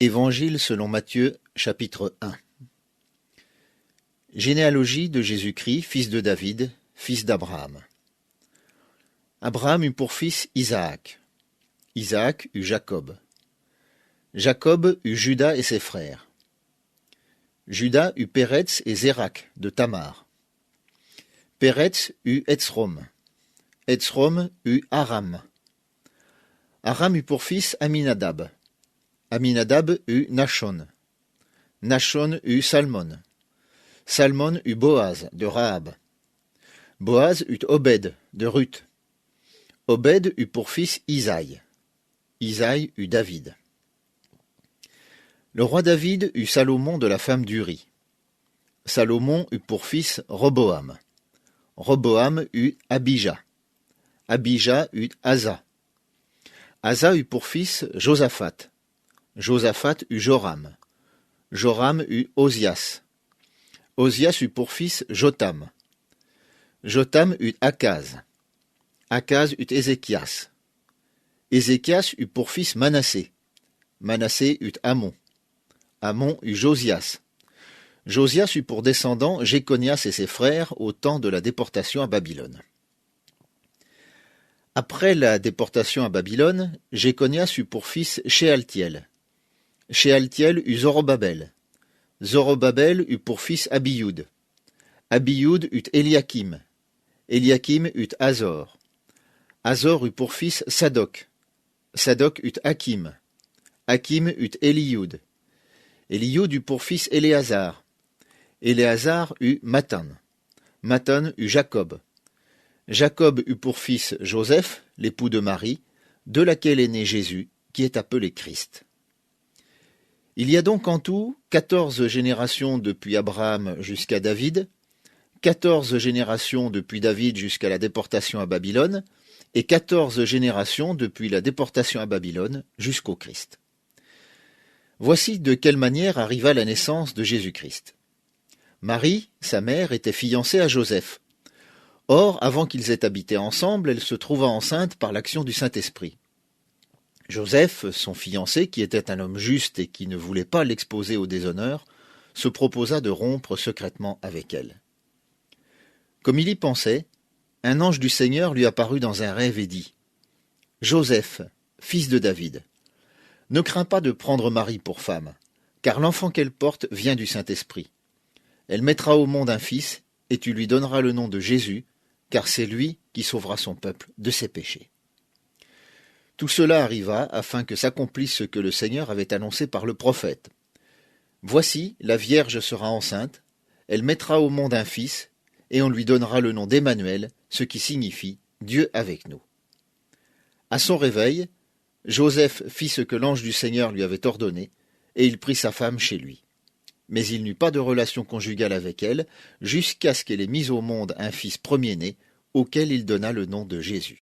Évangile selon Matthieu, chapitre 1. Généalogie de Jésus-Christ, fils de David, fils d'Abraham. Abraham eut pour fils Isaac. Isaac eut Jacob. Jacob eut Juda et ses frères. Juda eut Péretz et Zérak de Tamar. Péretz eut Hetzrom. Hetzrom eut Aram. Aram eut pour fils Aminadab. Aminadab eut Nachon. Nachon eut Salmon. Salmon eut Boaz de Rahab. Boaz eut Obed de Ruth. Obed eut pour fils Isaïe. Isaïe eut David. Le roi David eut Salomon de la femme d'Uri. Salomon eut pour fils Roboam. Roboam eut Abijah. Abijah eut Asa. Asa eut pour fils Josaphat. Josaphat eut Joram. Joram eut Osias. Osias eut pour fils Jotam. Jotam eut Akaz. Akaz eut Ézéchias. Ézéchias eut pour fils Manassé. Manassé eut Amon. Amon eut Josias. Josias eut pour descendant Jéconias et ses frères au temps de la déportation à Babylone. Après la déportation à Babylone, Jéconias eut pour fils Shealtiel. Shealtiel eut Zorobabel. Zorobabel eut pour fils Abiyud. Abiyud eut Eliakim. Eliakim eut Azor. Azor eut pour fils Sadok. Sadok eut Hakim. Hakim eut Eliud. Eliud eut pour fils Éléazar. Éléazar eut Matan. Matan eut Jacob. Jacob eut pour fils Joseph, l'époux de Marie, de laquelle est né Jésus, qui est appelé Christ. Il y a donc en tout 14 générations depuis Abraham jusqu'à David, 14 générations depuis David jusqu'à la déportation à Babylone, et 14 générations depuis la déportation à Babylone jusqu'au Christ. Voici de quelle manière arriva la naissance de Jésus-Christ. Marie, sa mère, était fiancée à Joseph. Or, avant qu'ils aient habité ensemble, elle se trouva enceinte par l'action du Saint-Esprit. Joseph, son fiancé, qui était un homme juste et qui ne voulait pas l'exposer au déshonneur, se proposa de rompre secrètement avec elle. Comme il y pensait, un ange du Seigneur lui apparut dans un rêve et dit « Joseph, fils de David, ne crains pas de prendre Marie pour femme, car l'enfant qu'elle porte vient du Saint-Esprit. Elle mettra au monde un fils, et tu lui donneras le nom de Jésus, car c'est lui qui sauvera son peuple de ses péchés. » Tout cela arriva afin que s'accomplisse ce que le Seigneur avait annoncé par le prophète. « Voici, la Vierge sera enceinte, elle mettra au monde un fils, et on lui donnera le nom d'Emmanuel, ce qui signifie Dieu avec nous. » À son réveil, Joseph fit ce que l'ange du Seigneur lui avait ordonné, et il prit sa femme chez lui. Mais il n'eut pas de relation conjugale avec elle, jusqu'à ce qu'elle ait mis au monde un fils premier-né, auquel il donna le nom de Jésus.